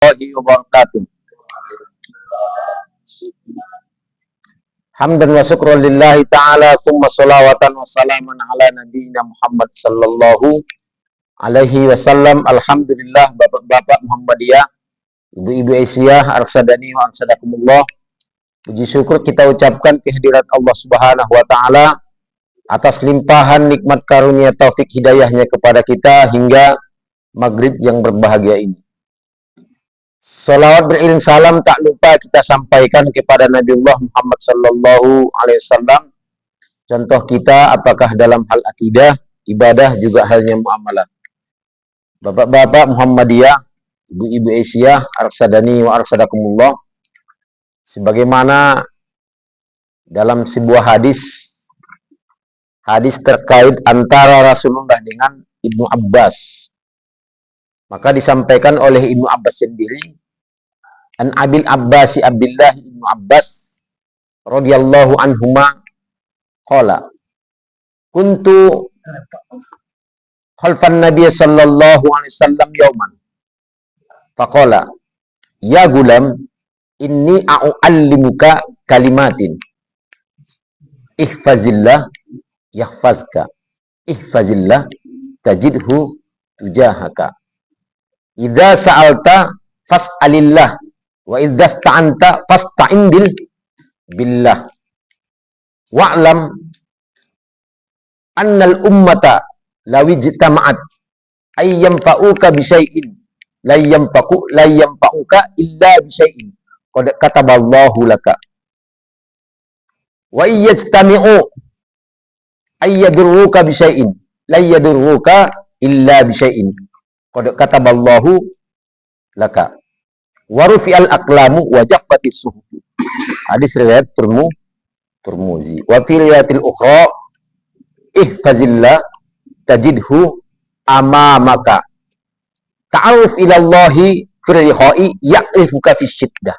warahmatullahi wabarakatuh. Hamdan wa syukran lillahi ta'ala, thumma salawatan wa salaman ala nabiyyina Muhammad sallallahu alaihi wasallam. Alhamdulillah, bapak-bapak Muhammadiyah, ibu-ibu Aisyah, arsadani wa ansadakumullah. Puji syukur kita ucapkan kehadirat Allah subhanahu wa ta'ala atas limpahan nikmat karunia taufik hidayahnya kepada kita hingga maghrib yang berbahagia ini. Salawat beriring salam tak lupa kita sampaikan kepada Nabiullah Muhammad sallallahu alaihi wasallam. Contoh kita apakah dalam hal akidah, ibadah, juga halnya muamalah. Bapak-bapak Muhammadiyah, ibu-ibu Aisyah, arsadani wa arsadakumullah. Sebagaimana dalam sebuah hadis terkait antara Rasulullah dengan Ibnu Abbas. Maka disampaikan oleh Ibnu Abbas sendiri, an Abil Abbasi Abdullah Ibnu Abbas radhiyallahu anhuma qala kuntu khalfan Nabiy sallallahu alaihi wasallam yauman faqala ya gulam inni a'allimuka kalimatin ihfazillah yahfazka ihfazillah tajidhu tujahaka. Idza sa'alta fas'alillah wa idza sta'anta fasta'in billah. Wa'lam annal ummata law ijtama'at ay yanfa'uka bi syai'in la yanfa'uka illa bi syai'in qad kataballahu laka. Wa yajtami'u ay yadurruka bi syai'in la yadurruka illa bi syai'in qad kataballahu laka. Wa rufi'al aqlamu wa jaffatis suhuf. Hadis riwayat Tirmizi. Wa fi riwayatil ukhra ihfazillah tajidhu amamaka. Ta'aruf ila Allahi fi rihai ya'rifuka fi syiddah.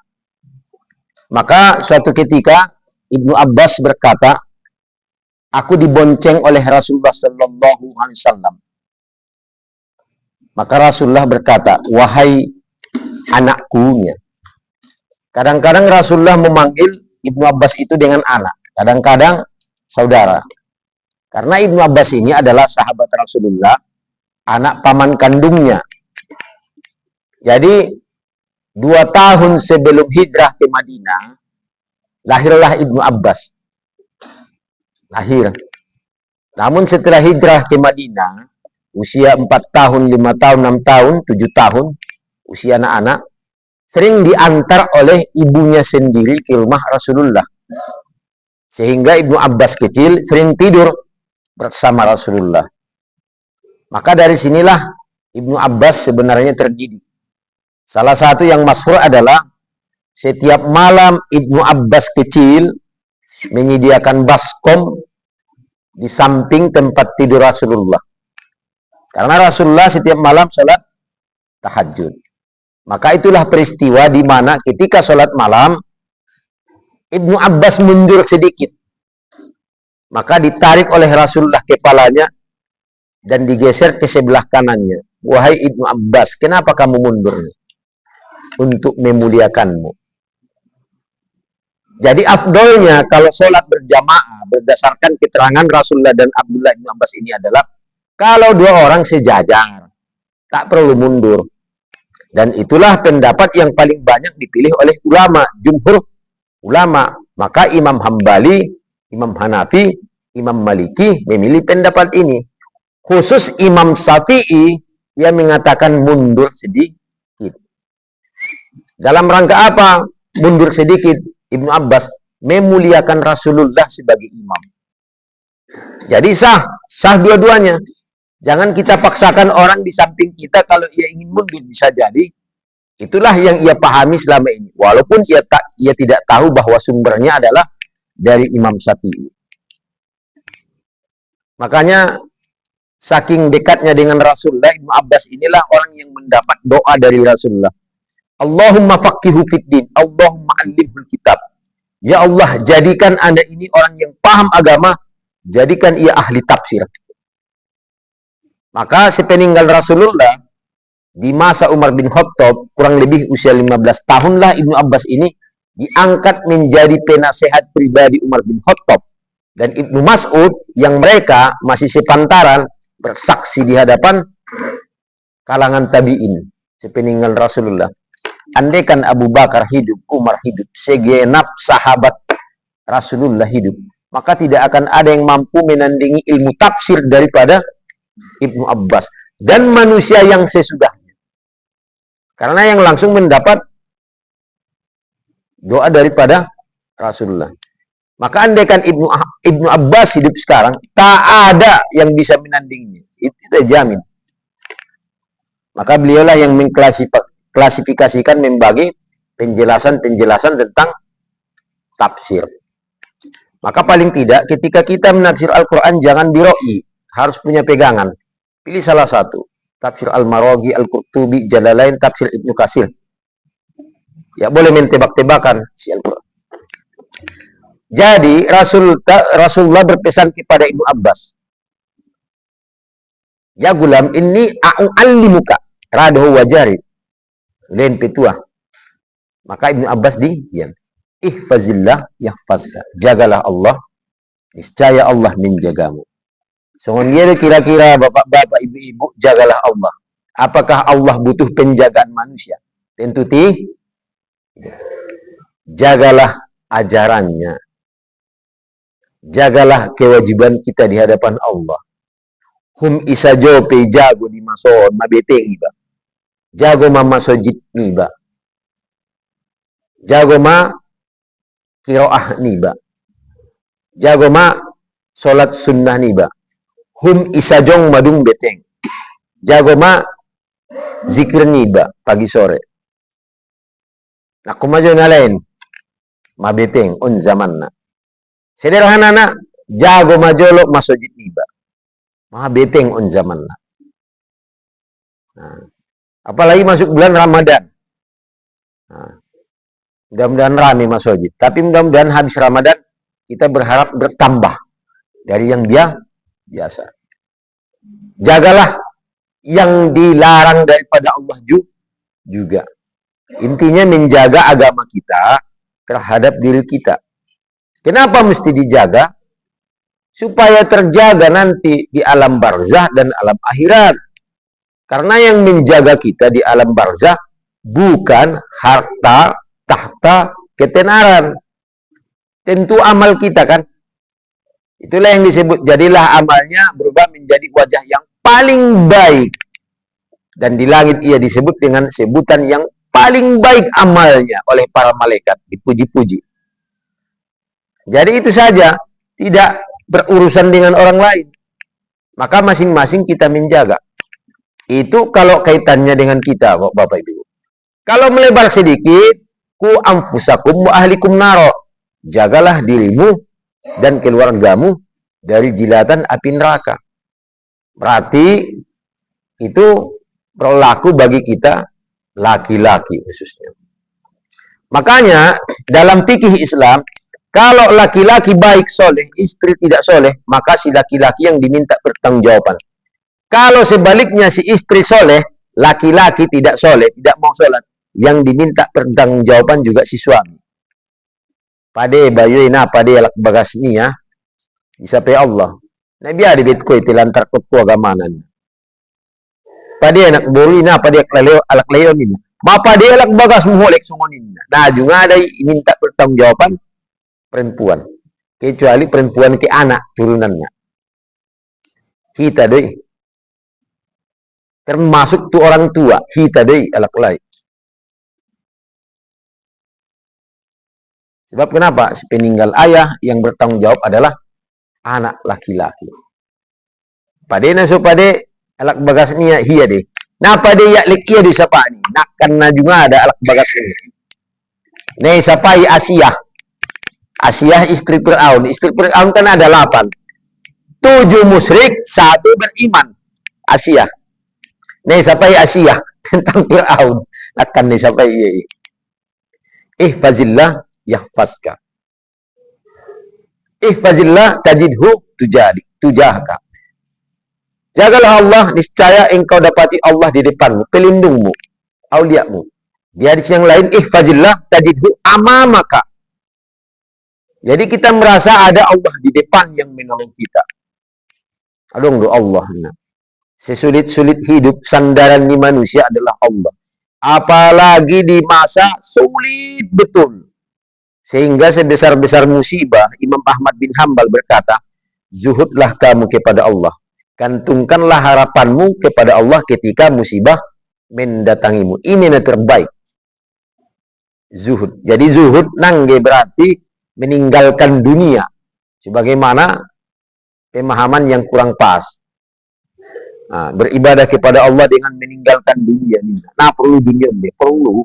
Maka suatu ketika Ibnu Abbas berkata, aku dibonceng oleh Rasulullah sallallahu alaihi wasallam. Maka Rasulullah berkata, wahai anakku. Kadang-kadang Rasulullah memanggil Ibnu Abbas itu dengan anak, kadang-kadang saudara. Karena Ibnu Abbas ini adalah sahabat Rasulullah, anak paman kandungnya. Jadi 2 tahun sebelum hijrah ke Madinah, lahirlah Ibnu Abbas. Lahir. Namun setelah hijrah ke Madinah, usia 4 tahun, 5 tahun, 6 tahun, 7 tahun, usia anak-anak, sering diantar oleh ibunya sendiri ke rumah Rasulullah. Sehingga Ibnu Abbas kecil sering tidur bersama Rasulullah. Maka dari sinilah Ibnu Abbas sebenarnya terdidik. Salah satu yang masyhur adalah setiap malam Ibnu Abbas kecil menyediakan baskom di samping tempat tidur Rasulullah. Karena Rasulullah setiap malam sholat tahajud. Maka itulah peristiwa di mana ketika sholat malam, Ibnu Abbas mundur sedikit. Maka ditarik oleh Rasulullah kepalanya dan digeser ke sebelah kanannya. Wahai Ibnu Abbas, kenapa kamu mundur? Untuk memuliakanmu. Jadi afdolnya kalau sholat berjamaah berdasarkan keterangan Rasulullah dan Abdullah bin Abbas ini adalah kalau 2 orang sejajar, tak perlu mundur. Dan itulah pendapat yang paling banyak dipilih oleh ulama, jumhur ulama. Maka Imam Hambali, Imam Hanafi, Imam Maliki memilih pendapat ini. Khusus Imam Syafi'i yang mengatakan mundur sedikit. Dalam rangka apa? Mundur sedikit. Ibnu Abbas memuliakan Rasulullah sebagai imam. Jadi sah dua-duanya. Jangan kita paksakan orang di samping kita kalau ia ingin mundur, bisa jadi itulah yang ia pahami selama ini. Walaupun ia tidak tahu bahwa sumbernya adalah dari Imam Syafi'i. Makanya saking dekatnya dengan Rasulullah, Ibnu Abbas inilah orang yang mendapat doa dari Rasulullah. Allahumma faqihu fiddin, Allahumma allimhul kitab. Ya Allah, jadikan Anda ini orang yang paham agama, jadikan ia ahli tafsir. Maka sepeninggal Rasulullah, di masa Umar bin Khattab, kurang lebih usia 15 tahun lah Ibnu Abbas ini diangkat menjadi penasehat pribadi Umar bin Khattab. Dan Ibnu Mas'ud yang mereka masih sepantaran bersaksi di hadapan kalangan tabi'in sepeninggal Rasulullah. Andaikan Abu Bakar hidup, Umar hidup, segenap sahabat Rasulullah hidup, maka tidak akan ada yang mampu menandingi ilmu tafsir daripada Ibnu Abbas dan manusia yang sesudahnya. Karena yang langsung mendapat doa daripada Rasulullah. Maka andaikan Ibnu Abbas hidup sekarang, tak ada yang bisa menandinginya. Itu kita jamin. Maka beliaulah yang mengklasifikasikan, membagi penjelasan-penjelasan tentang tafsir. Maka paling tidak ketika kita menafsir Al-Quran jangan biroi, harus punya pegangan. Pilih salah satu. Tafsir Al-Maraghi, Al-Qurtubi, Jalalain, tafsir Ibnu Katsir. Ya boleh mentebak-tebakan si Al-Quran. Jadi Rasulullah berpesan kepada Ibnu Abbas, ya gulam, ini a'u'allimuka radahu wajari lain petua. Maka Ibnu Abbas diam. Ihfazillah yahfazka. Jagalah Allah, niscaya Allah menjagamu. Soalnya kira-kira bapak-bapak, ibu-ibu, jagalah Allah. Apakah Allah butuh penjagaan manusia? Tentu tidak. Jagalah ajarannya. Jagalah kewajiban kita di hadapan Allah. Hum isa jope jago di mason mabeteng iba. Jago ma masojid niba. Jago ma kiroah niba. Jago ma solat sunnah niba. Hum isa jong madung beteng. Jago ma zikir niba pagi sore. Nah kumajo na lain mabeteng on zaman na. Sederhana na, jago majolok masojid niba. Maha beteng on zaman na. Nah, apalagi masuk bulan Ramadan. Nah, mudah-mudahan rame masojid. Tapi mudah-mudahan habis Ramadan kita berharap bertambah dari yang biasa. Jagalah yang dilarang daripada Allah juga. Intinya menjaga agama kita terhadap diri kita. Kenapa mesti dijaga? Supaya terjaga nanti di alam barzah dan alam akhirat. Karena yang menjaga kita di alam barzah bukan harta, tahta, ketenaran. Tentu amal kita kan. Itulah yang disebut, jadilah amalnya berubah menjadi wajah yang paling baik. Dan di langit ia disebut dengan sebutan yang paling baik amalnya oleh para malaikat. Dipuji-puji. Jadi itu saja, tidak berurusan dengan orang lain. Maka masing-masing kita menjaga. Itu kalau kaitannya dengan kita, Bapak Ibu. Kalau melebar sedikit, ku anfusakum wa ahlikum naro. Jagalah dirimu dan keluargamu dari jilatan api neraka. Berarti itu berlaku bagi kita laki-laki khususnya. Makanya dalam fikih Islam, kalau laki-laki baik soleh, istri tidak soleh, maka si laki-laki yang diminta pertanggungjawaban. Kalau sebaliknya si istri soleh, laki-laki tidak soleh, tidak mau sholat, yang diminta pertanggungjawaban juga si suami. Pade bayuina pade alak bagas niya, isape Allah. Nabi ada bitko iti lantar kutku agamanan. Pade anak borina, pade alak leon nina. Ma pade alak bagas muholek sungonin. Nah, juga ada minta pertanggungjawaban perempuan, kecuali perempuan ke anak turunannya. Kita deh, termasuk tuh orang tua, kita deh alak lain. Sebab kenapa? Sepeninggal ayah yang bertanggung jawab adalah anak laki-laki. Padena so pade alak bagas niya hiya deh. Nah pade ya likia di sapa ni. Nak karena juga ada alak bagas ini. Nih sapai Asia. Asia istri Fir'aun. Istri Fir'aun kan ada 8. 7 musyrik, 1 beriman. Asia. Nih sapai Asia tentang Fir'aun. Akan nih sapai iya. Ihfazillah yahfazka. Ihfazillah tajidhu tujahka. Jagalah Allah, niscaya engkau dapati Allah di depanmu, pelindungmu, auliamu. Di hadis yang lain, ihfazillah tajidhu amamaka. Jadi kita merasa ada Allah di depan yang menolong kita. Aduh, Allah. Sesulit-sulit hidup, sandaran di manusia adalah Allah. Apalagi di masa sulit betul. Sehingga sebesar-besar musibah, Imam Ahmad bin Hambal berkata, zuhudlah kamu kepada Allah. Gantungkanlah harapanmu kepada Allah ketika musibah mendatangimu. Ini yang terbaik. Zuhud. Jadi zuhud nangge berarti meninggalkan dunia. Sebagaimana pemahaman yang kurang pas. Nah, beribadah kepada Allah dengan meninggalkan dunia. Nah, perlu dunia ini, perlu.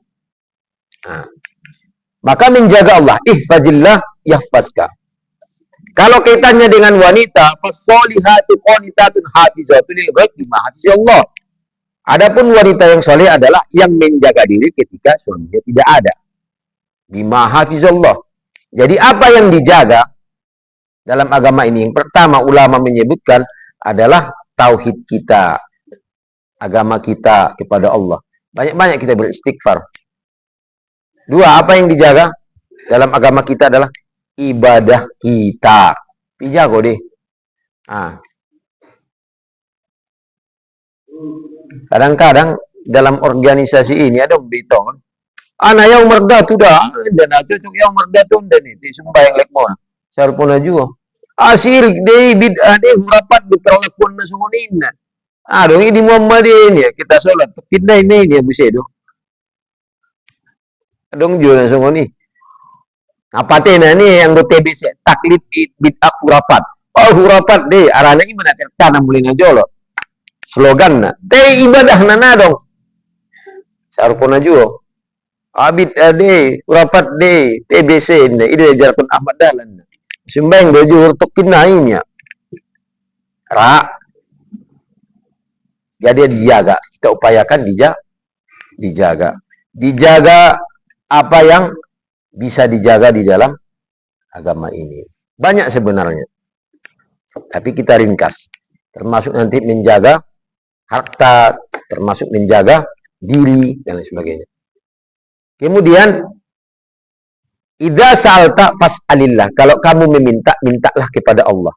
Nah, maka menjaga Allah, ihfazillah yahfazka. Kalau kaitannya dengan wanita, fasolihatu qanitatun hafizatun lil ghaib bima hafizallah. Adapun wanita yang soleh adalah yang menjaga diri ketika suaminya tidak ada. Bima hafizallah. Jadi apa yang dijaga dalam agama ini? Yang pertama ulama menyebutkan adalah tauhid kita, agama kita kepada Allah. Banyak-banyak kita beristighfar. Dua, apa yang dijaga dalam agama kita adalah ibadah kita. Dijago deh. Nah. Kadang-kadang dalam organisasi ini ada beton. Ana yang merda tu dah, dan cocok yang merda tu dan ini sembahyang lekmon. Sarpuna juga. Asir deh bid'ah deh rapat di perlakuan nasunin. Dong ini Muhammadin ya kita sholat. Kita ini dia busedo. Dong juga semua ni. Apa tena ni yang do TBC taklid bid'ah hurapat. Oh hurapat deh arana ini mana tertanam mulai ngajolo. Slogan na. Teh ibadah nana dong. Sarpuna juga. Abid ade hurapat deh TBC ini ide ajarkan Ahmad Dahlan. Sembayang baju untuk kinainnya. Jadi dijaga. Kita upayakan dijaga. Dijaga apa yang bisa dijaga di dalam agama ini. Banyak sebenarnya. Tapi kita ringkas. Termasuk nanti menjaga harta, termasuk menjaga diri, dan lain sebagainya. Kemudian idza sa'alta fas'alillah. Kalau kamu meminta, mintalah kepada Allah.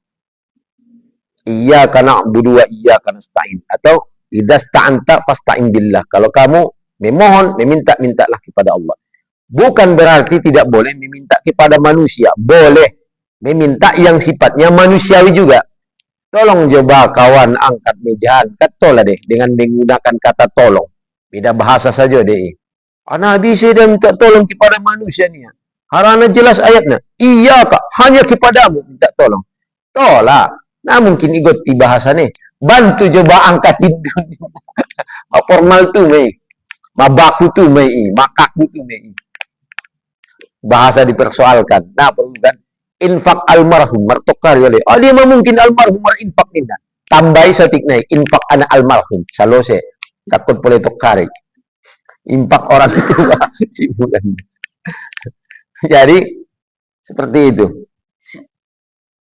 Iyyaka na'budu wa iyyaka nasta'in. Atau idza sta'anta fasta'in billah. Kalau kamu memohon, meminta, mintalah kepada Allah. Bukan berarti tidak boleh meminta kepada manusia. Boleh meminta yang sifatnya manusiawi juga. Tolong coba kawan angkat meja, angkat tolong deh dengan menggunakan kata tolong. Beda bahasa saja deh. Nabi saya minta tolong kepada manusia ni. Harana jelas ayatnya. Iya kak, hanya kepadamu minta tolong. Tolak. Nah mungkin ikut di bahasa ni. Bantu coba angkat hidung. Formal tu mei. Mabaku tu mei. Makaku tu mei. Bahasa dipersoalkan. Nah perlu kan. Infak almarhum. Martokar yole. Dia mungkin almarhum infak ni. Tambahi setik naik. Infak anak almarhum. Salose. Takut boleh tokari. Infak orang itu. Sibulan. Jadi seperti itu.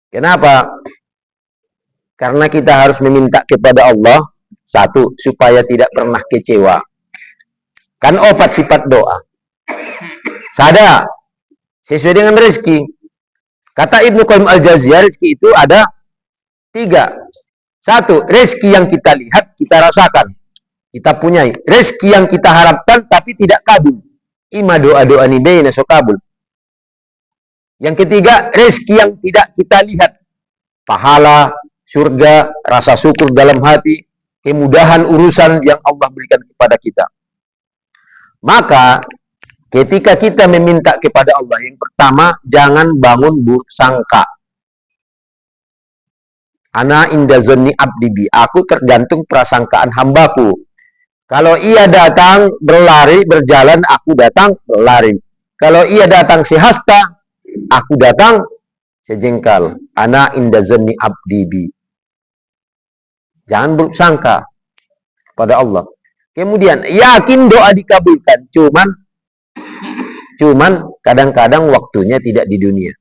Kenapa? Karena kita harus meminta kepada Allah satu supaya tidak pernah kecewa. Kan obat sifat doa. Sada sesuai dengan rezeki. Kata Ibnu Qayyim Al-Jauziyah, rezeki itu ada 3. 1, rezeki yang kita lihat, kita rasakan, kita punyai. Rezeki yang kita harapkan tapi tidak kabul. Ima doa-doa ni baina so kabul. Yang ketiga, rezeki yang tidak kita lihat. Pahala, surga, rasa syukur dalam hati, kemudahan urusan yang Allah berikan kepada kita. Maka, ketika kita meminta kepada Allah, yang pertama, jangan bangun buruk sangka. Ana inda zonni abdibi. Aku tergantung prasangkaan hambaku. Kalau ia datang berlari, berjalan, aku datang berlari. Kalau ia datang sehasta, aku datang sejengkal. Ana inda zanni abdibi. Jangan buruk sangka pada Allah. Kemudian yakin doa dikabulkan. Cuman kadang-kadang waktunya tidak di dunia.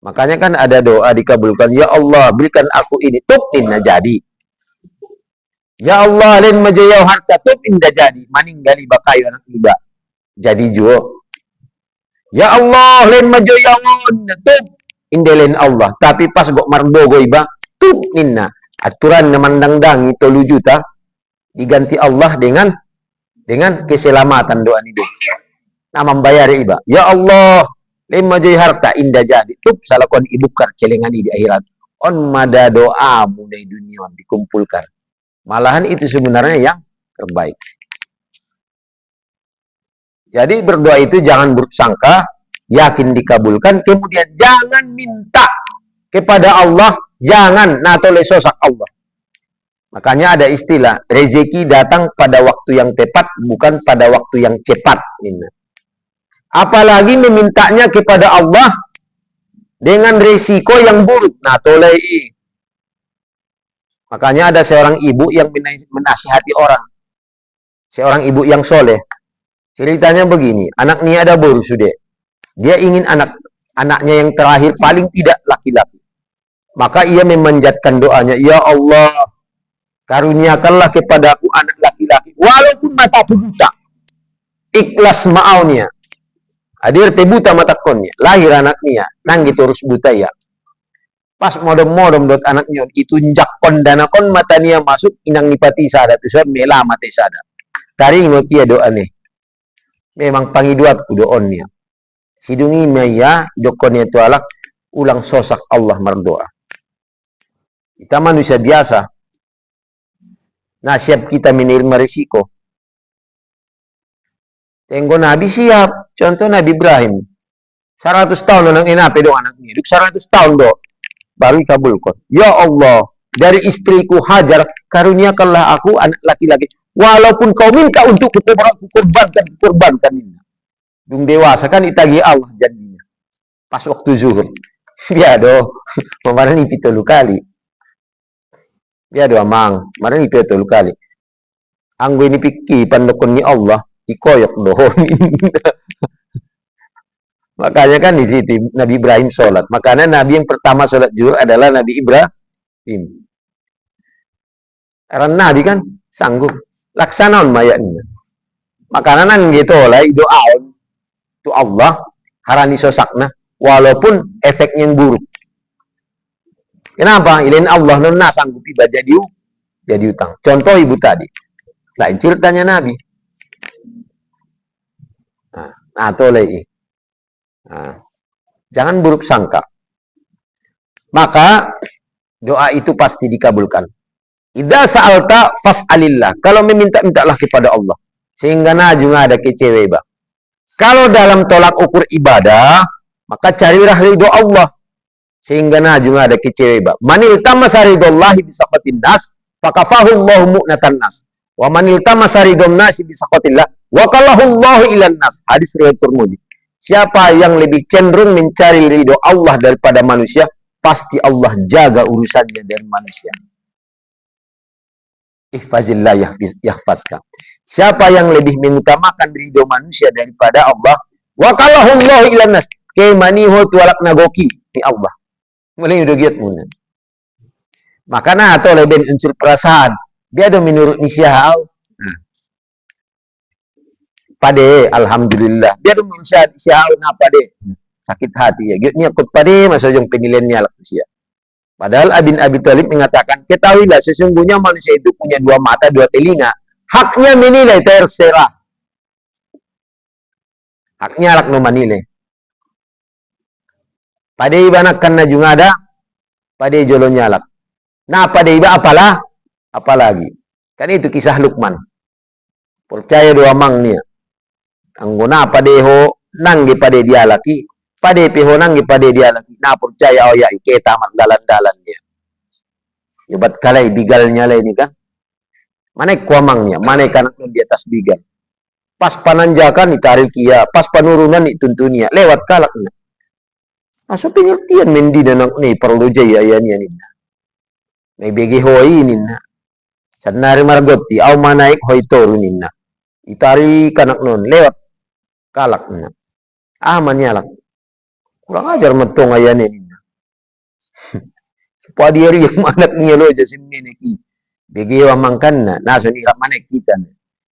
Makanya kan ada doa dikabulkan. Ya Allah berikan aku ini. Tuknin jadi. Ya Allah len majoyau harta tup inda jadi maninggali bakayo anak iba jadi jo. Ya Allah len majoyaun tup indelen Allah tapi pas gok marbogo iba tup ninna aturan namandang-dang itu 10 juta diganti Allah dengan keselamatan doa ini. Nah membayar iba. Ya Allah len majoy harta inda jadi tup salakon ibukar celengani di akhirat. On mada doa mulai dunia dikumpulkan. Malahan itu sebenarnya yang terbaik. Jadi berdoa itu jangan buruk sangka, yakin dikabulkan, kemudian jangan minta kepada Allah, jangan natole sosak Allah. Makanya ada istilah, rezeki datang pada waktu yang tepat, bukan pada waktu yang cepat. Apalagi memintanya kepada Allah dengan resiko yang buruk. Natole. Makanya ada seorang ibu yang menasihati orang. Seorang ibu yang soleh. Ceritanya begini, anaknya ada baru sudah. Dia ingin anaknya yang terakhir paling tidak laki-laki. Maka ia memanjatkan doanya, ya Allah, karuniakanlah kepadaku anak laki-laki, walaupun mataku buta. Ikhlas ma'aunya. Hadir te buta mata konnya, lahir anaknya, nanggi terus buta ya. Pas modom-modom dot anaknya itu njak kondana kon matania masuk inang nipati sada tu sebab mela mate sada. Taring notia doa nih. Memang pangiduat ku doonnya. Sidungi maya dokonnya tu alak ulang sosak Allah merdoa. Kita manusia biasa. Nah siap kita menerima risiko. Tenggo Nabi siap. Contoh Nabi Ibrahim. 100 tahun nang inape do anaknya. 100 tahun do. Baru kabulkan. Ya Allah, dari istriku Hajar, karuniakanlah aku anak laki-laki. Walaupun kau minta untuk kukorbankan. Dung dewasa kan itagi Allah janjinya. Pas waktu zuhur. Ya doh, kemarin ini 7 kali. Ya doh amang, kemarin ini 7 kali. Anggo ini pikir pandokon ni Allah, dikoyok doh. Makanya kan di situ Nabi Ibrahim sholat. Makanya Nabi yang pertama sholat zuhur adalah Nabi Ibrahim. Karena Nabi kan sanggup. Laksanaan mayatnya. Makanya nan gitu lah doaon tu Allah harani sosakna walaupun efeknya yang buruk. Kenapa? Ilain Allah nona sanggup iba jadi utang. Contoh ibu tadi. Lain ceritanya Nabi. Nah toleh. Nah, jangan buruk sangka. Maka doa itu pasti dikabulkan. Idza sa'alta fas'alillah. Kalau meminta-mintalah kepada Allah. Sehingga najung ada kecewe ba. Kalau dalam tolak ukur ibadah, maka carilah ridho Allah. Sehingga najung ada kecewe ba. Manil tamasa ridhollahi bisaqatin nas, fakafahu Allahu mu'natan nas. Wa manil tamasa ridhon nasi bisaqatillah, wa kallahu Allahu ilan nas. Hadis riwayat Tirmidzi. Siapa yang lebih cenderung mencari ridho Allah daripada manusia, pasti Allah jaga urusannya dari manusia. Ihfazillah yahfazka. Siapa yang lebih mengutamakan ridho manusia daripada Allah, wa kalahullahu ilan nas. Kemaniho tualak nagoki ni Allah. Mulai udah giat muna. Maka na atau leben unsur perasaan. Dia ada menurut ni siau. Pade, alhamdulillah. Dia tuh manusia siapa pade sakit hati ya. Gitu kot pade masa jong penilaiannya lah manusia. Padahal Abi Thalib mengatakan, ketahuilah sesungguhnya manusia itu punya 2 mata, 2 telinga. Haknya menilai terserah. Haknya lak no manilai. Pade iba nakkan na jungada, pade jolo nyalak. Nah pade iba apalah? Apalagi. Kan itu kisah Luqman. Percaya doa mang niya. Anggona padeho nanggi pade dia laki, pade peho nanggi pade dia laki. Nah percaya oh ya iketa dalan-dalan dia. Yobat kalai bigalnya lah ini kan. Mana kuamangnya, mana kanak di atas bigal. Pas pananjakan ditarik kia, pas penurunan dituntunia, lewat kalaknya. Masuk pengertian mendi dan nih perlu jaya ya nih. May begi hoi nina. Sanari margoti, au manaik hoi toru nina. Itari kanak non lewat kalaknya. Manyalak. Kurang ajar metong ayane nina. Padiari yang anak niya lo jasim neneki. Bigi wa mangkanna, naso ni rap manek kita.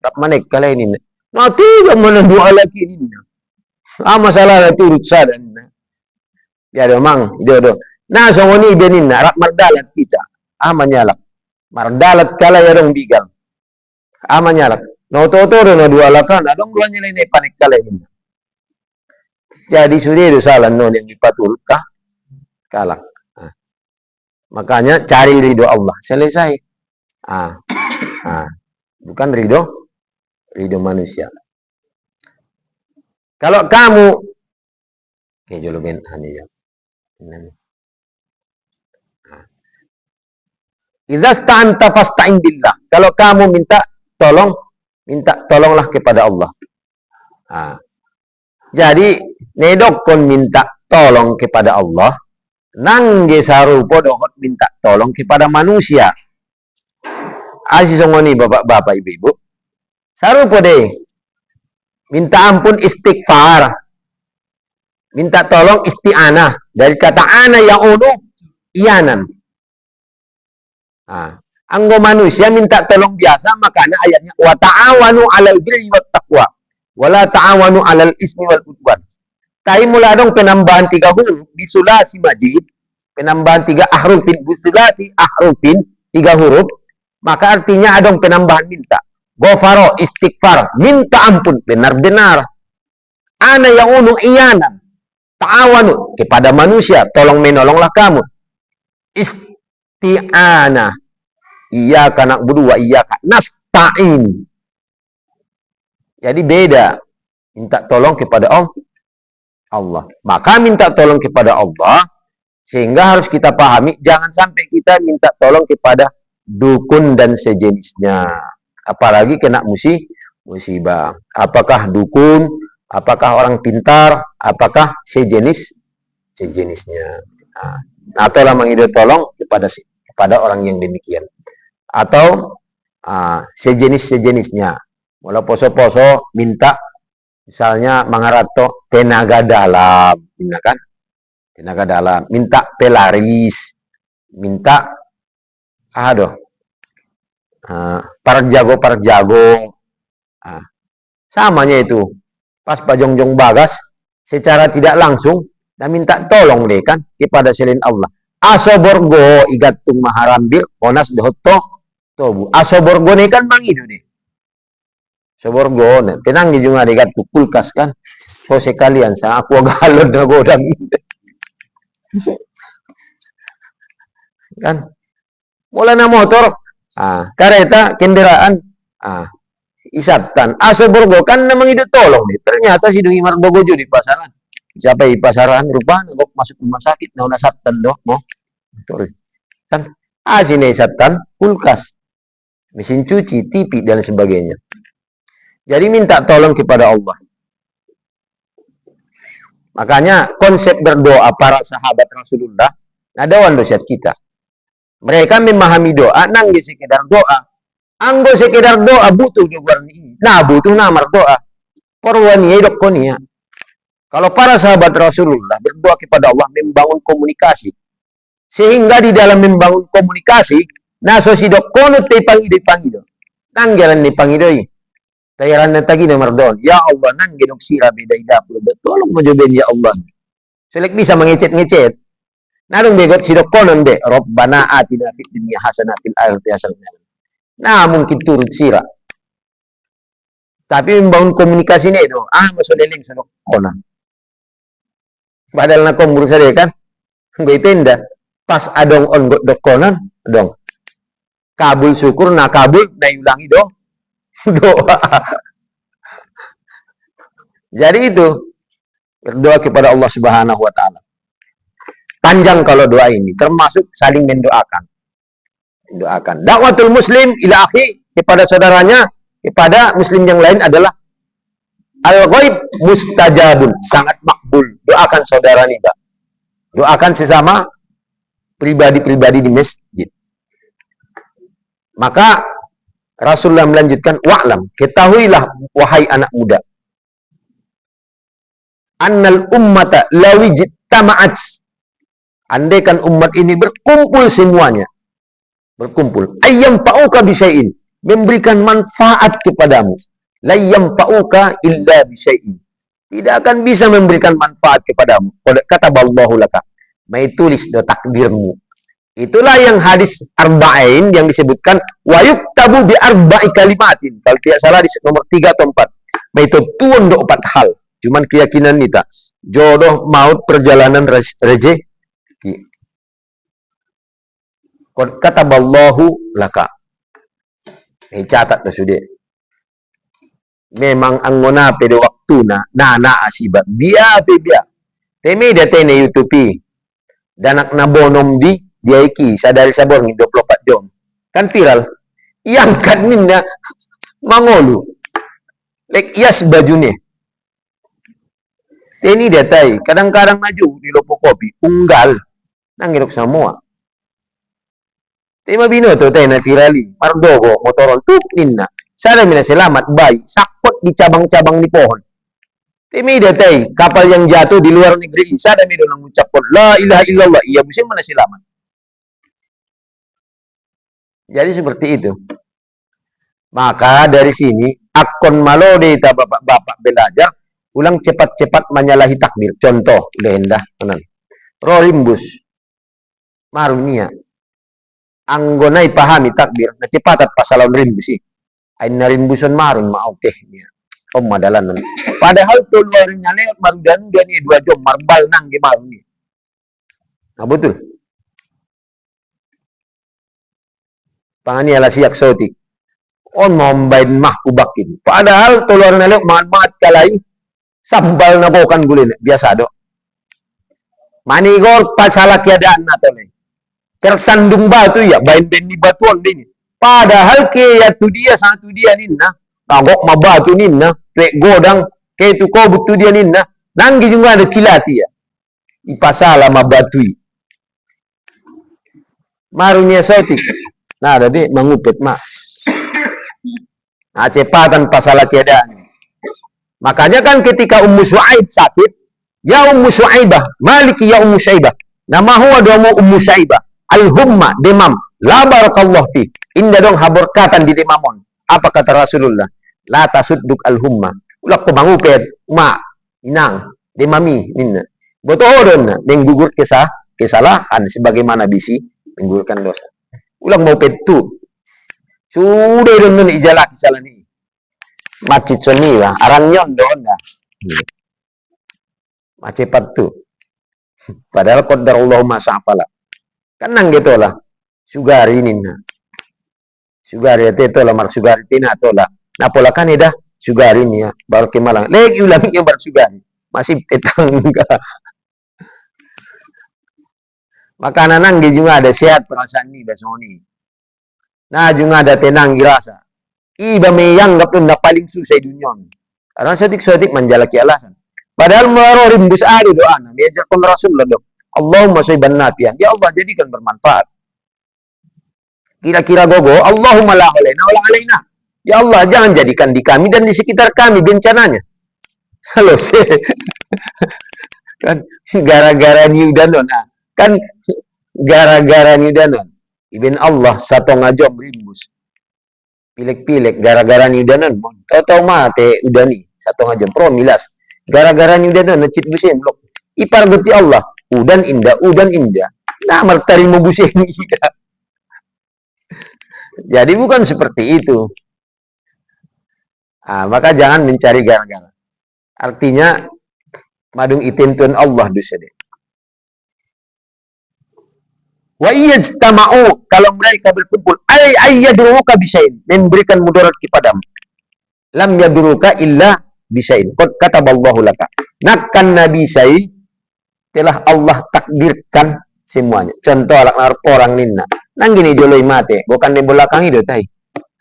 Rap manek kala ini. Na tiga mana dua lagi ini. Masalah turut sadan. Ya memang, do. Naso ngoni benin rap mardalat kita. Manyalak. Mardalat kala ya dong bigal. Manyalak. No totoro no dua lakan, adong dua nyelai ne panek kala ini. Jadi sudah itu salah non yang dipatuh kah? Kalah. Makanya cari ridho Allah. Selesai. Bukan ridho manusia. Kalau kamu idza sta'anta fasta'in billah. Kalau kamu minta tolonglah kepada Allah. Jadi nedok kon minta tolong kepada Allah, nangge sarupo dohot minta tolong kepada manusia. Asisongoni bapak-bapak ibu-ibu. Sarupo deh. Minta ampun istighfar. Minta tolong isti'anah. Dari kata ana ya'unu iyanan. Anggo manusia minta tolong biasa, makanya ayatnya wa ta'awanu 'alal birri wat taqwa wa la ta'awanu 'alal ismi wal udwan. Tapi mula dong penambahan 3 huruf di sulasi majid, penambahan 3 ahrufin di sulasi ahrufin 3 huruf, maka artinya adong penambahan minta. Ghafaro istighfar, minta ampun, benar-benar. Ana ya'unu iyanan. Ta'awanu kepada manusia, tolong menolonglah kamu. Isti'anah. Iyyaka na'budu wa iyyaka nasta'in. Jadi beda. Minta tolong kepada Allah. Maka minta tolong kepada Allah, sehingga harus kita pahami, jangan sampai kita minta tolong kepada dukun dan sejenisnya. Apalagi kena musibah. Apakah dukun, apakah orang pintar, apakah sejenisnya. Atau lah mengidul tolong kepada orang yang demikian. Atau sejenisnya. Mula poso-poso minta misalnya mangarato tenaga dalam, kan? Tenaga dalam, minta pelaris, minta para jago. Samanya itu. Pas pajongjong bagas secara tidak langsung dan minta tolong deh kan kepada selain Allah. Asoborgo igatung maharambir onas dohto tobu. Asoborgo nih kan mangido deh. Soborgo, tenang di juga dekat kulkas kan. So sekalian sa aku galon na godang. Kan? Mula na motor, kereta, kendaraan, isaptan. Soborgo kan namang itu tolong nih. Ternyata si Dungi Marbogojo di pasaran. Siapa di pasaran rupa nggak masuk rumah sakit, nah sabtan doh, mo. Kan? Sini sabtan, kulkas, mesin cuci, TV dan sebagainya. Jadi minta tolong kepada Allah. Makanya konsep berdoa para sahabat Rasulullah nadawan dosa kita. Mereka memahami doa nangge sekedar doa. Anggo sekedar doa butuh juga ini. Nah butuh namar doa. Porwani edok konia. Kalau para sahabat Rasulullah berdoa kepada Allah membangun komunikasi. Sehingga di dalam membangun komunikasi, naso sidok kono te pangido. Nanggelan ni pangidoi. Tayaran na tagi na mardon. Ya Allah, nang ginok sira bida-ida po. Tolong mo juben, ya Allah. Selek bisa mengecet-ngecet. Narong begot sidok konon de. Rabbana atina fid dunya hasanah fil akhirati hasanah. Nah, mungkin turut sira. Tapi membangun komunikasi ini itu. Masoleleng sidok konon. Padahal na kombur sa kan. Ngoy tenda. Pas adong on dok konon. Dong. Kabul syukur na kabul na yulangi dong. Doa. Jadi itu berdoa kepada Allah Subhanahu wa taala. Panjang kalau doa ini, termasuk saling mendoakan. Dakwatul muslim ila akhi kepada saudaranya, kepada muslim yang lain adalah al-ghaib mustajabun, sangat makbul. Doakan saudara kita. Doakan sesama pribadi-pribadi di masjid. Maka Rasulullah melanjutkan, wa'lam, ketahuilah wahai anak muda. Annal ummata lawijittama'at. Andaikan umat ini berkumpul semuanya. berkumpul. Ayyam fa'uka bisyai'in, memberikan manfaat kepadamu. Layyam fa'uka illa bisyai'in, tidak akan bisa memberikan manfaat kepadamu. Kata Allahu laka, mai tulis do takdirmu. Itulah yang hadis arba'in yang disebutkan wa yuktabu bi arba'i kalimatin. Kalau tidak salah di nomor 3 atau 4. Mai itu tuan do 4 hal. Cuman keyakinan kita, jodoh, maut, perjalanan, rezeki. Kata Allahu laka. Catat dah sudah. Memang anggona pada waktu na asibat biar. Teme dia tene YouTube. Dan nak nabonom di dia iki sadari sabor ni 24 jam. Kan viral. Yang kan minna mangolu. Lek yes bajunya. Ini dia tai. Kadang-kadang maju di lopo kopi. Unggal. Nangirok semua. Tema bino tu tay na virali. Mardogo motorol tuk ninna. Sana mina selamat bayi. Sakot di cabang-cabang di pohon. Tema dia tay. Kapal yang jatuh di luar negeri. Sana mina nang ucapkan la ilaha illallah. Iya musim mana selamat. Jadi seperti itu. Maka dari sini akon malode ta bapak-bapak belajar. Ulang cepat-cepat menyalahi takdir. Contoh, lendah, tenan. Rolimbus, marunia, anggonai pahami takdir. Nacepatat pasalon rimbus sih. Ain narimbuson marun maukeh niya. Madalan. Padahal keluarnya lewat marudan dia nih 2 jam marbal nang di maruni. Nah betul. Pangani ala siyak sotik. On mombain mah kubakin. Padahal keluarnya lewat manfaat kalai. Sambal na bukan gulin biasa do. Manigor pasalah keadaan nato nih. Tersandung batu ya, bain benih batuan ini. Padahal ke ya tu dia satu dia ninna, kagok mabatu ninna, pe godang ke tu ko butu dia ninna, nanggi juga ada cilati ya. Ipasalah mabatui. Marunya sotik. Nah, jadi mengupet mah. Nah, cepatan pasalah keadaan. Makanya kan ketika Ummu Syuaib sakit, ya Ummu Syuaibah, maliki ya Ummu Syaibah. Nama huwa domu Ummu Syaibah. Al-humma demam. La barakallah fi. Indah dong haborkatan di demamon. Apa kata Rasulullah? La tasudduk al-humma. Ulak ko mangupet, inang, demami, ninna. Botohodon na, menggugur kesalahan sebagaimana bisi, menggugurkan dosa. Ulang mau petu. Sudah dong ijalah kesalahan ini. Macit soniwa, aranyon doon na. Macepat tu. Padahal qadarullahu ma sa'afala. Kan nang gitu lah. Sugari ninna. Sugari ito lah, marsugari tina to lah. Napola kan ida, sugari niya. Baru kemalang. Lagi ulang yung barsugari. Masih tetangga. Makanan nang juga ada sehat perasaan ni, basoni. Nah juga ada tenang dirasa. Iba may yang gapun na paling susay dunyon. Karena sotik-sotik manjalaki alasan. Padahal marorim dus ari doa na. Diajar kon Rasulullah do. Allahumma sayban nafian. Ya Allah jadikan bermanfaat. Kira-kira gogo, Allahumma la alaina wa la alaina. Ya Allah jangan jadikan di kami dan di sekitar kami bencananya. Halo kan gara-gara nyudanon. Kan gara-gara nyudanon. Ibn Allah satu ngajom rimbus. Pilek-pilek gara-gara nyudanan tau mate udani satu ngajam promilas gara-gara nyudanan necit busen blok ipar beti Allah udan indah nah martari mo busen indah. Jadi bukan seperti itu. Maka jangan mencari gara-gara, artinya madung itintun Allah dusade. Wa iyajtama'u, kalau mereka berkumpul ay yadruka bisya'in, memberikan mudarat kepadamu. Lam yadruka illa bisya'in. Qad kataballahu laka. Nakkan nabi syai telah Allah takdirkan semuanya. Contoh alak orang ninna. Nang gini joloi mate, bukan di belakang itu tai.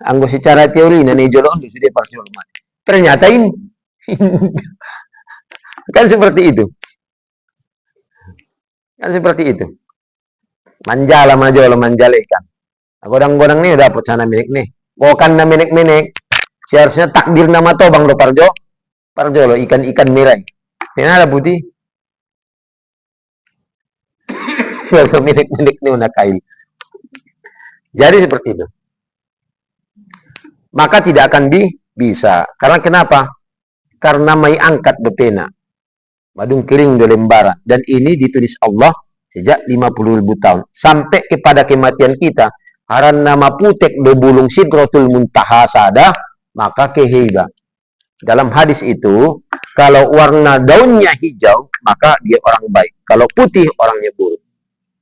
Anggo secara teori na ni joloi sudah parsial mate. Ternyata ini kan seperti itu. Kan seperti itu. Manjala majolo manjalekan. Godang-godang nih dapat sana milik nih. Bukan na minik-minik. Seharusnya takdir nama to bang do parjolo ikan-ikan mirai. Ini ada putih. Seharusnya minik-minik nih una kail. Jadi seperti itu. Maka tidak akan bisa. Karena kenapa? Karena mai angkat bepena. Madung kering do lembaran. Dan ini ditulis Allah sejak 50.000 tahun. Sampai kepada kematian kita. Haran nama putek do bulung sidratul muntaha sada. Maka kehiba. Dalam hadis itu, kalau warna daunnya hijau, maka dia orang baik. Kalau putih, orangnya buruk.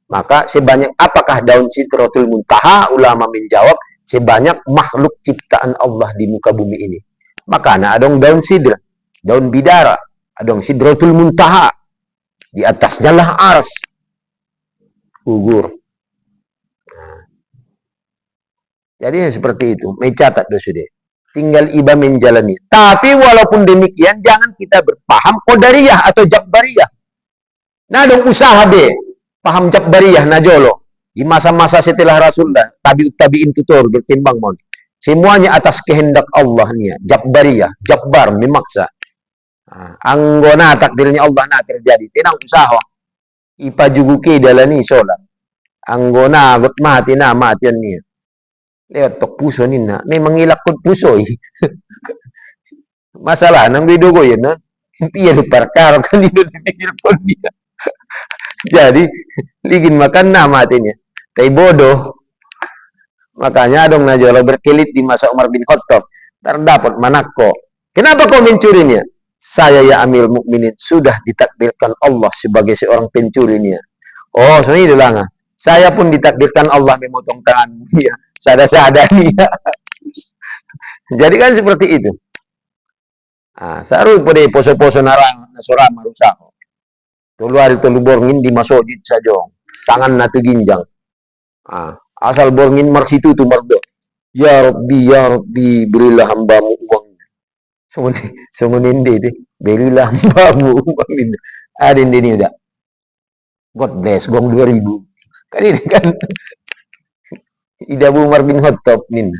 Maka sebanyak apakah daun sidratul muntaha? Ulama menjawab, sebanyak makhluk ciptaan Allah di muka bumi ini. Maka ada daun sidra, daun bidara, ada sidratul muntaha. Di atasnya lah ars, gugur. Nah, jadi seperti itu. Mencatat dosude. Tinggal iba menjalani. Tapi walaupun demikian, jangan kita berpaham qadariyah atau jabbariyah. Nah, dong usaha deh. Paham jabbariyah najolo. Di masa-masa setelah Rasulullah, tabi'in tutur bertimbang mon. Semuanya atas kehendak Allah nih. Jabbariyah, jabbar memaksa. Anggona takdirnya Allah nak terjadi. Tenang usaha. Ipa juguki dalani sholat. Anggona agot mati na matian niya. Lewat tok puso nina. Memang ilakot puso eh. Masalah nang bido ko yun. Piya luparkaro kan dito ko niya. Jadi, ligin makan na matinya. Kay bodoh. Makanya dong najolo berkelit di masa Umar bin Khattab. Terdapat manakko. Kenapa kau mencurinya? Saya ya Amir Mukminin sudah ditakdirkan Allah sebagai seorang pencurinya. Oh, sebenarnya lang. Saya pun ditakdirkan Allah memotong tangan dia. Sada-sada dia. Jadi kan seperti itu. Saru pada poso-poso narang nasorama rusako. Tulu hari tulu borngin di masjid sajong. Tangan natu ginjang. Asal borngin marsitu tu mardo. Ya Rabbi, berilah hambamu uangnya. Sumunindi deh. Berilah hambamu uangnya. Ada ini udah. God bless, gong 2000. Kan ini kan. Ida Umar bin Khattab nin.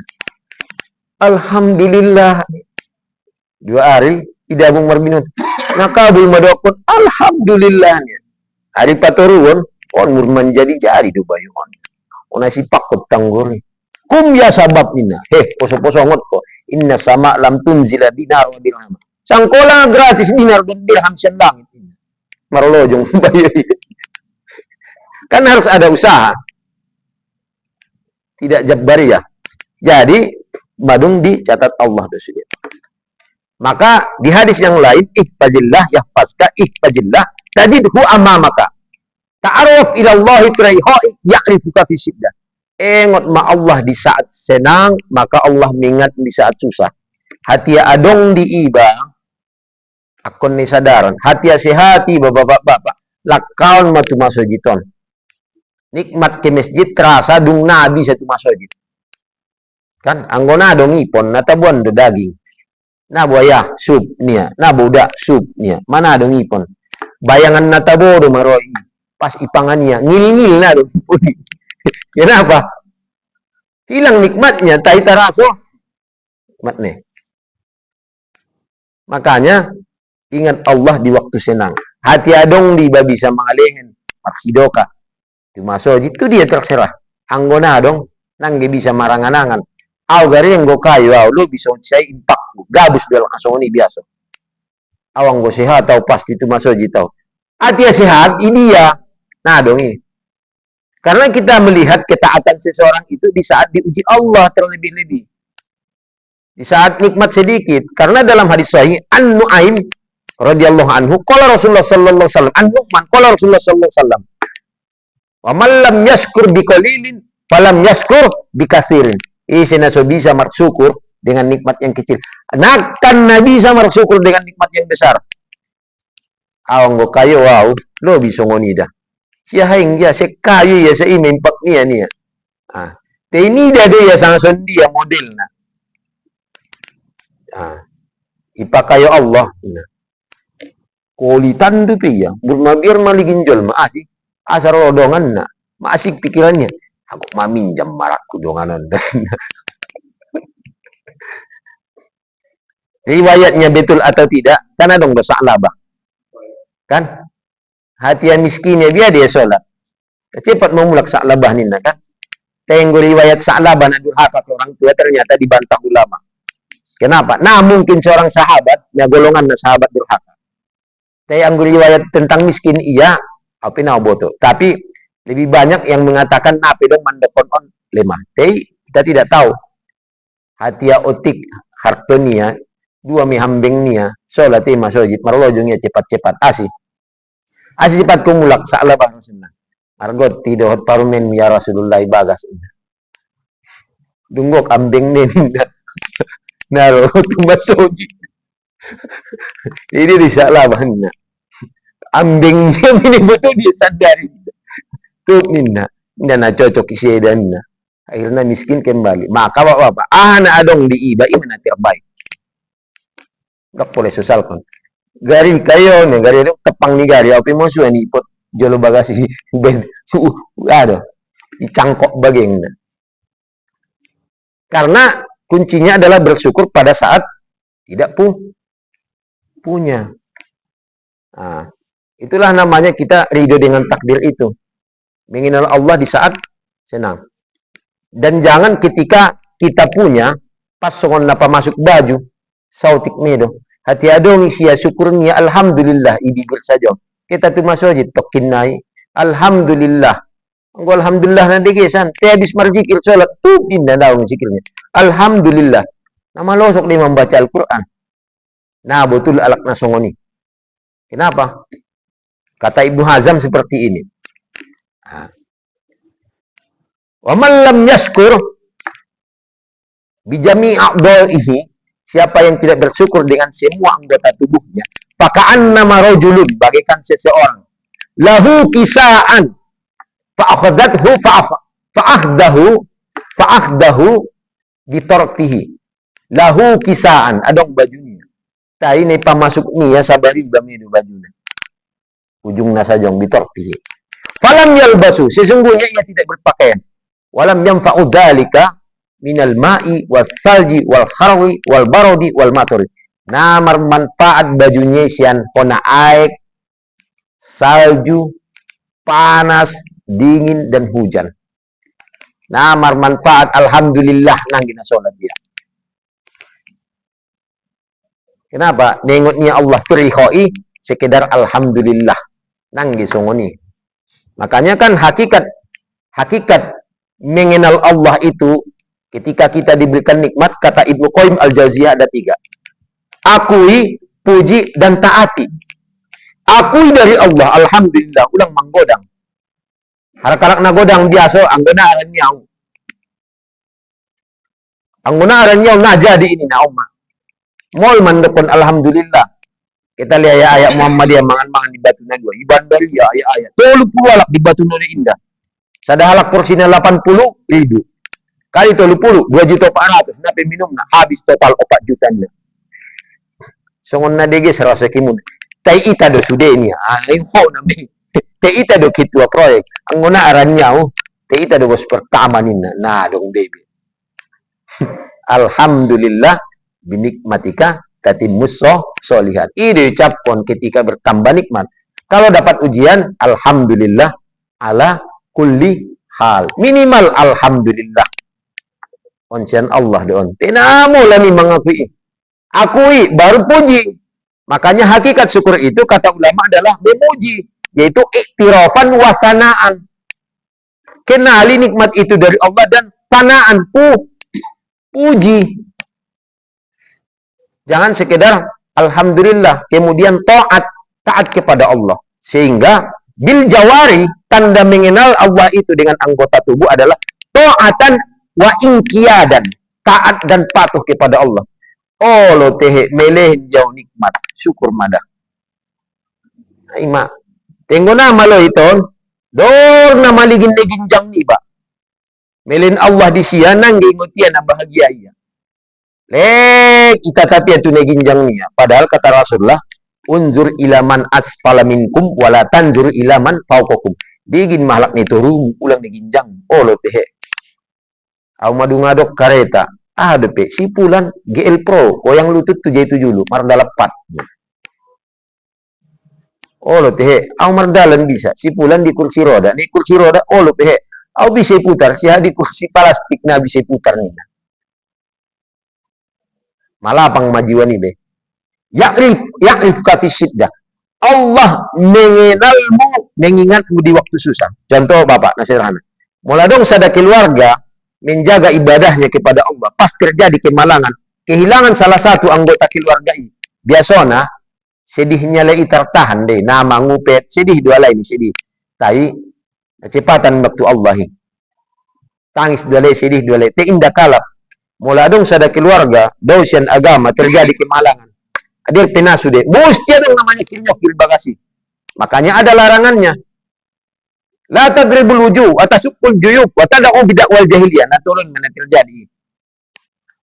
Alhamdulillah. 2 hari Ida Umar bin Khattab. Nakabul madokon alhamdulillah. Hari paturuan on murman jadi do bayon. Ona si pakot tanggor. Kum ya sabab nina. Poso-poso ngot ko. Inna sama lam tunzila dinar wa dirham. Sangkola gratis dinar dan dirham sa langit. Marolojong bayo. Kan harus ada usaha. Tidak jabbariyah. Jadi badung dicatat Allah dosunya. Maka di hadis yang lain ihfazillah yahfazka ihfazillah tajidhu amamaka. Ta'aruf ila Allah firaiha ya'rifuka fi syiddah. Engot ma Allah di saat senang, maka Allah mengingat di saat susah. Hati adong di iba akon ni sadaran. Hati sehati bapak-bapak lakaon matu masojiton. Nikmat ke masjid terasa dung nabi satu masjid. Kan anggona dong ipon natabuan do daging. Na buaya sup nia, na budak sup nia. Mana dong ipon. Bayangan natabo do maroi. Pas ipangannya ngil-ngil na dong. Kenapa? Hilang nikmatnya, tai taraso. Nikmat nih. Makanya ingat Allah di waktu senang. Hati adong di bisa mengalengin maksidoka. Di masjid itu dia terserah. Anggona dong nang bisa maranganangan. Aw gari yang go kayo, lo bisa saya impak. Gabus dalam kasong ini biasa. Awang go sehat atau pasti itu masjid tau. Hati sehat ini ya. Nah dong ini. Karena kita melihat ketaatan seseorang itu di saat diuji Allah terlebih-lebih. Di saat nikmat sedikit. Karena dalam hadis sahih An-Nu'aim radhiyallahu anhu qala Rasulullah sallallahu alaihi wasallam An-Nu'man qala Rasulullah sallallahu alaihi wasallam wa man lam yashkur biqalilin falam yashkur bikatsirin. Isina so bisa bersyukur dengan nikmat yang kecil. Nakan nabi bisa bersyukur dengan nikmat yang besar. Awang go kayo wow, lo bisa ngonida. Siya haing ya se kayo ya sa impak niya niya. Te ini dia ya sang dia model na. Ipakayo Allah. Kulitan tu ya. Biar maligin jol maasi. Asar rodongan na. Maasik pikirannya. Aku maminjam marakku donganan. Riwayatnya betul atau tidak? Karena dong dosa labah. Kan? Hati yang miskinnya dia sholat. Cepat memulak saklabah nina kan? Tenggo riwayat Sa'labah durhaka ke orang tua ternyata dibantah ulama. Kenapa? Nah, mungkin seorang sahabat, ya golongan sahabat durhaka. Yang riwayat tentang miskin iya, apa na boto. Tapi lebih banyak yang mengatakan nape dong mandekon on lemah. Kita tidak tahu. Hatia otik hartonia dua mi hambengnia solati masojid marlojungnya cepat-cepat asih cepat kumulak Sa'labah rasulullah argot tidohot parumen ya Rasulullah bagas dunggok ambeng ninda naro masojid ini di Sa'labah na ambengnya ini betul dia sadari tuh minna na cocok isi dan akhirnya miskin kembali. Maka bapak anak adong diiba mana terbaik. Gak boleh susah kan. Gari kayo nih, gari itu tepang nih gari. Apa mau suan ipot jolo bagasi ben. Aduh, dicangkok bagengnya. Karena kuncinya adalah bersyukur pada saat tidak punya. Nah, itulah namanya kita ridho dengan takdir itu. Mengenal Allah di saat senang. Dan jangan ketika kita punya, pas songon napa masuk baju, sautik medo. Hati adong isia syukurnya, alhamdulillah, idi saja. Kita tu masuk aja, tokin nai. Alhamdulillah. Alhamdulillah nanti kesan. Te habis marjikir sholat, tuh pindah daun zikirnya. Alhamdulillah. Nama losok dia membaca Al-Quran. Nah, betul alak nasongoni. Kenapa? Kata Ibnu Hazm seperti ini. Nah. Wa man lam yashkur bijami a'dha'ihi, siapa yang tidak bersyukur dengan semua anggota tubuhnya, faka'annama rajulun, bagaikan seseorang lahu kisaan fa'akhadhathu fa'akhdahu bitartihi, lahu kisaan adong bajunya tai ne pamasuk niya sabari bami bajunya ujungna sajong bitartihi falam yalbasu, sesungguhnya ia tidak berpakaian, walam yanfa'u dzalika minal ma'i wal salji wal harwi wal barodi wal maturi. Nah, manfaat bajunya sian kona aek, salju, panas, dingin dan hujan. Nah, manfaat alhamdulillah nanggina sholat dia. Kenapa? Nengoknya Allah firihoi sekedar alhamdulillah nanggi songoni. Makanya kan hakikat mengenal Allah itu ketika kita diberikan nikmat, kata Ibnu Qayyim Al-Jauziyah ada 3. Akui, puji, dan taati. Akui dari Allah, alhamdulillah, ulang manggodang. Harak-harak nagodang biasa, anggona aran nyau. Anggona aran nyau na jadi ini na umma. Mol mandepon alhamdulillah. Kita lihat ayat Muhammadiyah mangan-mangan di Batu Nagwa. Ibandariya ayat-ayat. 30 alak di Batu Nagwa indah. Sadahalak porsinya 80.000. Kali 30, 2.400.000. Nape minum na habis total 4 juta na. Songon na dege serasa kimun. Tai ita do sude ni. Ayo na me. Tai ita do kitua proyek. Ang nguna aranya tai ita do bos pertama ni na dong baby. Alhamdulillah binikmatika tatimmus sholihat. Ini ucapkan ketika bertambah nikmat. Kalau dapat ujian, alhamdulillah ala kulli hal. Minimal alhamdulillah. Oncian Allah doon. Tinamu lah ni mengakui. Akui, baru puji. Makanya hakikat syukur itu, kata ulama adalah memuji. Yaitu iktirafan wa sanaan. Kenali nikmat itu dari Allah dan sanaan. Puji. Jangan sekedar alhamdulillah, kemudian taat kepada Allah. Sehingga bil jawari, tanda mengenal Allah itu dengan anggota tubuh adalah ta'atan wa inqiyadan, taat dan patuh kepada Allah. Oh lo tehe meleh jauh nikmat, syukur madah. Ima, tenggo nama lo itu, dor nama ligin-ligin jang ni ba. Melin Allah di sianang gingotian na bahagia iya. Kita tapi itu neginjang niya. Padahal kata Rasulullah, unzur ilaman asfala minkum wala tanzur ilaman fauqakum. Digin mahlak ni turu ulang neginjang. Oh lo tehe. Au madungadok kareta. Depe si pulan GL Pro. Oh yang lutut 77 lu marda lepat. Oh lo tehe. Au mardalan bisa. Si pulan di kursi roda. Di kursi roda oh lo tehe. Au bisa putar, si di kursi plastik na bisa putar nina. Malapang majiwan ibe. Yakrif kafisiddah. Allah mengenalmu, mengingatmu di waktu susah. Contoh Bapak, nasirhana. Mula dong sada keluarga menjaga ibadahnya kepada Allah. Pas terjadi kemalangan, kehilangan salah satu anggota keluarga ini. Biasanya, sedihnya lagi tertahan deh. Nama ngupet, sedih dua lain sedih. Tapi, kecepatan waktu Allah. Tangis dua lain, sedih dua lain. Indah kalap. Mula dong sada keluarga, dosen agama, terjadi kemalangan. Adir penasu deh. Mesti ada namanya kinyokil bagasi. Makanya ada larangannya. La tadribul wujuh, atasukul juyub, watada'u bidak wal jahiliyah. Nah turun mana terjadi.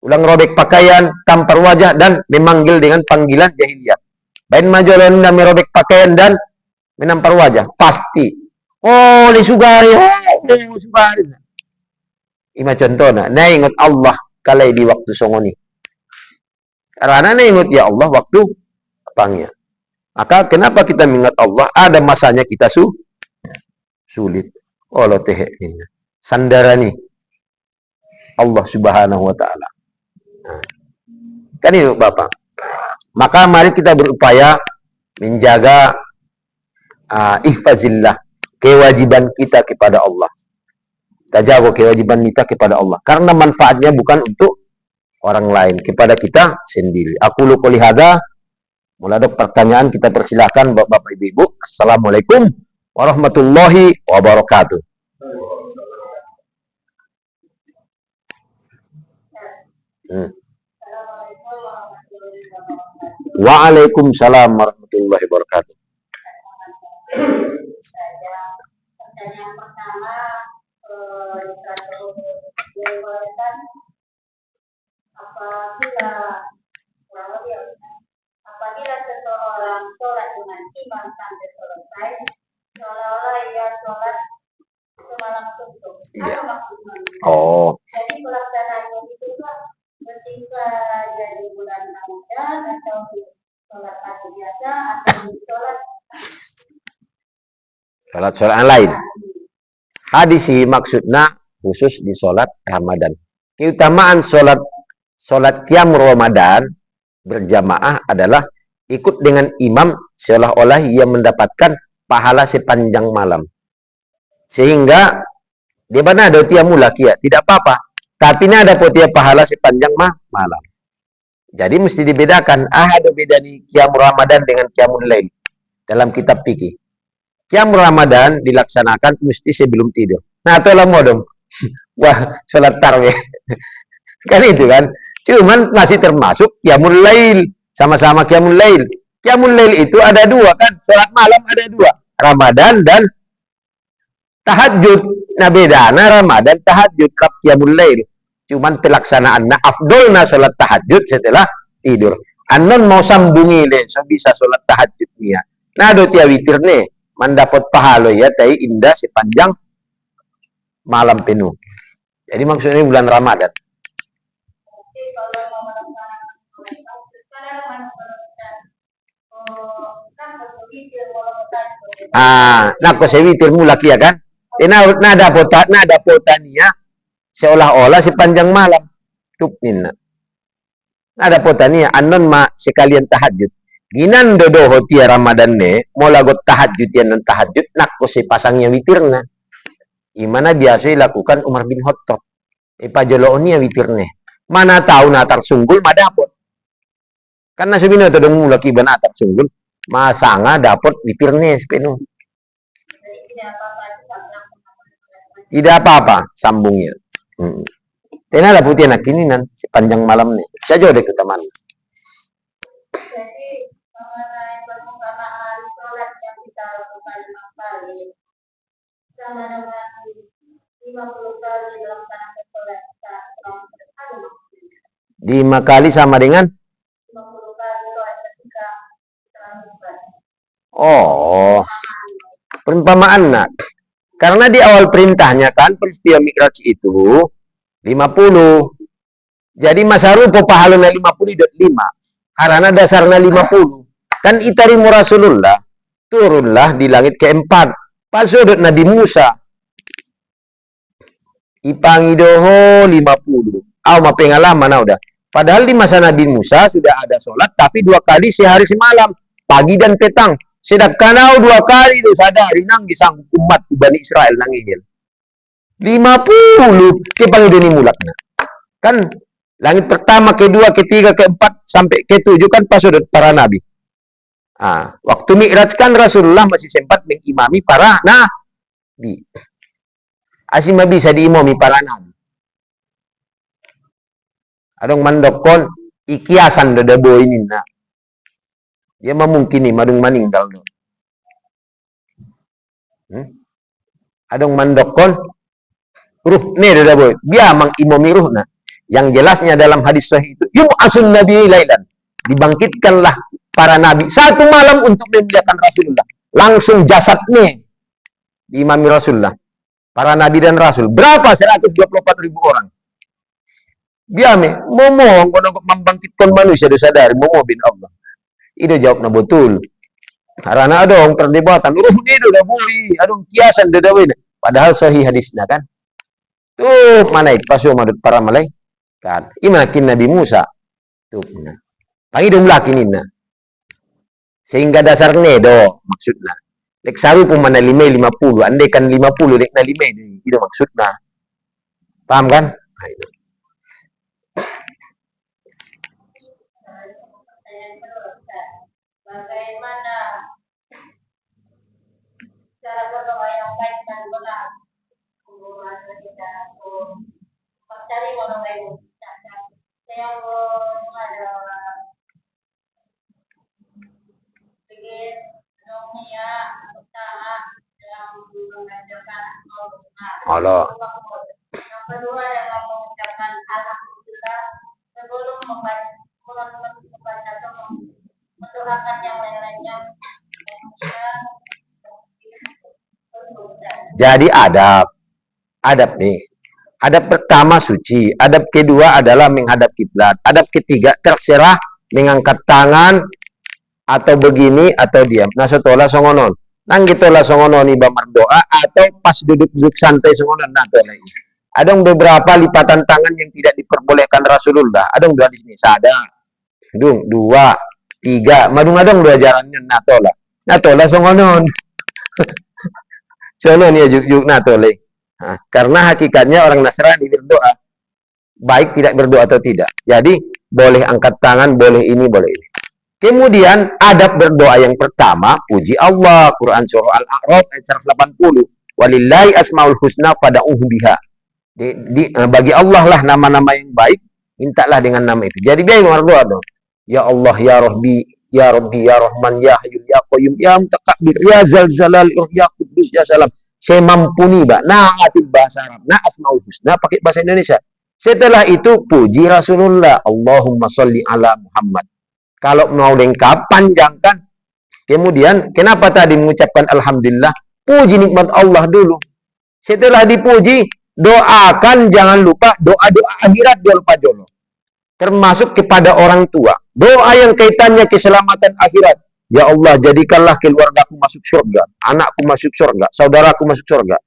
Ulang robek pakaian, tampar wajah, dan memanggil dengan panggilan jahiliyah. Bain majolan dan merobek pakaian dan menampar wajah. Pasti. Oh, lisugari. Oh, lisugari. Ima contohnya. Nah ingat Allah kalai di waktu songoni. Karena ingat ya Allah waktu apanya. Maka kenapa kita mengingat Allah? Ada masanya kita sulit. Allah teheknya. Sandarani Allah Subhanahu wa taala. Nah, kan itu Bapak. Maka mari kita berupaya menjaga ihfazillah, kewajiban kita kepada Allah. Kita jaga kewajiban kita kepada Allah. Karena manfaatnya bukan untuk orang lain, kepada kita sendiri. Aku lu qouli hadza. Mulai ada pertanyaan, kita persilahkan Bapak Ibu. Assalamualaikum warahmatullahi wabarakatuh. Waalaikumsalam warahmatullahi wabarakatuh. Pertanyaan pertama, apabila seseorang sholat dengan imam sampai selesai, seolah-olah ia sholat semalam suntuk. Apa maksudnya? Oh. Jadi pelaksanaannya itu kan ketika jadi bulan Ramadan atau sholat asar biasa atau sholat lain. Hadis maksudnya khusus di sholat Ramadan. Keutamaan sholat qiyam Ramadan berjamaah adalah ikut dengan imam seolah-olah ia mendapatkan pahala sepanjang malam. Sehingga dia mana ada tiap mula kia, tidak apa-apa. Tapi ada potia pahala sepanjang malam. Jadi mesti dibedakan. Ada beda nih qiyam Ramadan dengan qiyamul lail dalam kitab fikih. Qiyam Ramadan dilaksanakan mesti sebelum tidur. Nah, itulah modom. Wah, sholat tarawih. Kan itu kan. Cuman masih termasuk qiyamul lail. Sama-sama qiyamul lail. Qiyamul lail itu ada dua kan. Sholat malam ada dua. Ramadan dan tahajud. Nah bedana Ramadan tahajud ke qiyamul lail. Cuman pelaksanaannya afdolna sholat tahajud setelah tidur. Anon mau sambungi deh. So bisa sholat tahajudnya. Nah do tia witir nih. Mendapat pahala ya. Tai indah sepanjang malam penuh. Jadi maksudnya bulan Ramadan. Nah kok saya witir mula kia kan? Nada potania seolah-olah sepanjang malam. Tuknin. Nada potania anon ma sekalian tahajud. Ginan dodo hotia Ramadan ne, mau lagot tahajud yan ng tahajud, nak ko si pasangnya witirna. Imana biasa dilakukan Umar bin Khattab. Ipajoloon niya witirne. Mana tahu natar sunggul madapot. Karena sabihin ito dong mula kiba natar sunggul, masanga dapat witirne sepenuh. Tidak apa-apa sambungnya. Tena ada putih anak kininan sepanjang malam nih. Saya jauh deh ke teman. Jadi mengenai permukaan sholat yang kita lakukan 5 kali sama dengan 50 kali dalam tanah sholat kita berkali. 5 kali sama dengan 50 kali sholat ketika terlambat. Oh, perumpamaan nak. Karena di awal perintahnya kan peristiwa Mi'raj itu 50. Jadi masa rupa pahalanya 50.5. Karena dasarnya 50. Kan itarimu Rasulullah turunlah di langit keempat. Pas sudut Nabi Musa. ipangidoho 50. Pengalaman udah. Padahal di masa Nabi Musa sudah ada sholat, tapi 2 kali sehari semalam, pagi dan petang. Sedangkan 2 kali itu sadari nang disang umat Bani Israel nangin. 50 kepang ini mulaknya. Kan langit pertama, kedua, ketiga, keempat sampai ketujuh kan pasudut para nabi. Waktu Mi'raj kan Rasulullah masih sempat mengimami para nabi. Asima bisa diimami para nabi. Adong mandokon ikiasan dada boy ini na. Dia memungkini madung maninggal do. Adong mandokon ruh ne dada boy. Dia mengimami ruh na. Yang jelasnya dalam hadis sahih itu, yub'asun nabi lailan. Dibangkitkanlah para nabi satu malam untuk memuliakan Rasulullah. Langsung jasadnya diimami Rasulullah. Para nabi dan rasul. Berapa? 124.000 orang. Biame, momo kono membangkitkan manusia dosa dari momo bin Allah. Itu jawabnya betul. Karena adong perdebatan, itu udah buli, adong kiasan dadawin. Padahal sahih hadisnya kan. Tuh mana itu pasu madut para malaikat. Imakin Nabi Musa. Tuh. Pangidom laki nina. Sehingga dasar nedo maksudnya. Lek saru pun mana 50, andai kan 50 lek na 5 itu maksudnya. Paham kan? Nah, itu. Bagaimana cara berdoa yang baik dan benar? Hubungan kita mencari orang lain. Saya ada bikin dunia usaha yang mengajarkan Allah. Yang kedua adalah mengucapkan alhamdulillah sebelum membaca atau mendoakan yang lain-lainnya. Jadi adab nih. Adab pertama suci, adab kedua adalah menghadap kiblat, adab ketiga terserah mengangkat tangan atau begini atau diam. Nah setelah songonon, nang gitulah songonon iba berdoa atau pas duduk-duduk santai songonon nah lagi. Ada beberapa lipatan tangan yang tidak diperbolehkan Rasulullah. Ada dua di sini, sada, dung, 2, 3, madung-madung 2 jalannya natola songonon. Sono ya juk-juk natole. Karena hakikatnya orang Nasrani berdoa baik tidak berdoa atau tidak. Jadi boleh angkat tangan, boleh ini, boleh ini. Kemudian adab berdoa yang pertama, puji Allah. Quran surah Al-A'raf ayat 180. Walillahi asmaul husna fad'uhu biha. Bagi Allah lah nama-nama yang baik, mintalah dengan nama itu. Jadi dia yang berdoa dong. Ya Allah, ya Rabbi, ya Rabbi, ya Rahman, ya Hayyul, ya Qayyum, ya Mutakabbir, ya Zalzalal, ya Qudus, ya Salam. Saya mampu nih, Mbak. Na'atil bahasa Arab, asmaul husna pakai bahasa Indonesia. Setelah itu puji Rasulullah. Allahumma sholli ala Muhammad. Kalau mau lengkap, panjangkan. Kemudian, kenapa tadi mengucapkan Alhamdulillah? Puji nikmat Allah dulu. Setelah dipuji, doakan, jangan lupa doa-doa akhirat, jangan lupa dulu. Termasuk kepada orang tua. Doa yang kaitannya keselamatan akhirat. Ya Allah, jadikanlah keluargaku masuk surga, anakku masuk surga, saudaraku masuk surga.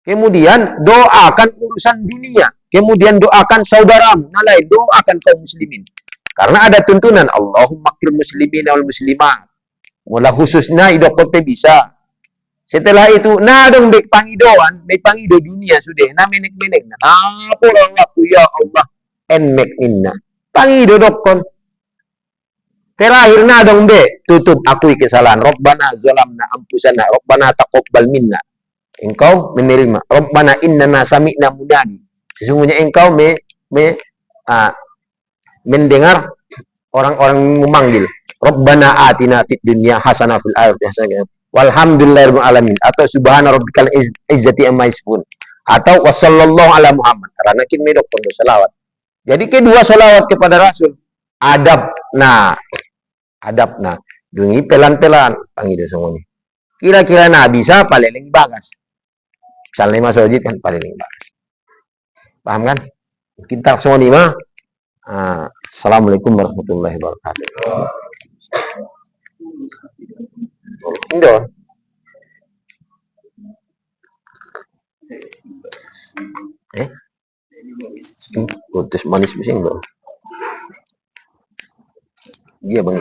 Kemudian doakan urusan dunia. Kemudian doakan saudaramu, malai doakan kaum muslimin. Karena ada tuntunan Allahumma qil muslimin wal muslimat. Mula khususnya idokote bisa. Setelah itu, dong baik pangidoan, baik pangido dunia sudah. Na menek-menek. Apa aku ya Allah enmek inna. Pangido dokon. Terakhir dong be tutup akui kesalahan. Rabbana zalamna ampusana. Rabbana taqabbal minna. Engkau menerima. Rabbana innana sami'na munadi. Sesungguhnya engkau mendengar orang-orang memanggil. Rabbana atina fid dunya hasanah fil akhirati hasanah. Walhamdulillahirabbil alamin atau subhana rabbikal izzati amma yasifun atau wassallallahu ala Muhammad. Karena kita dokter selawat. Jadi kedua selawat kepada Rasul. Adab dungi pelan-pelan panggil semuanya. Kira-kira bisa paling bagas. Misalnya Mas Ojid kan paling bagas. Paham kan? Kita semua nih mah. Assalamualaikum warahmatullahi wabarakatuh. Indon. Tes manis bising loh. Iya bang.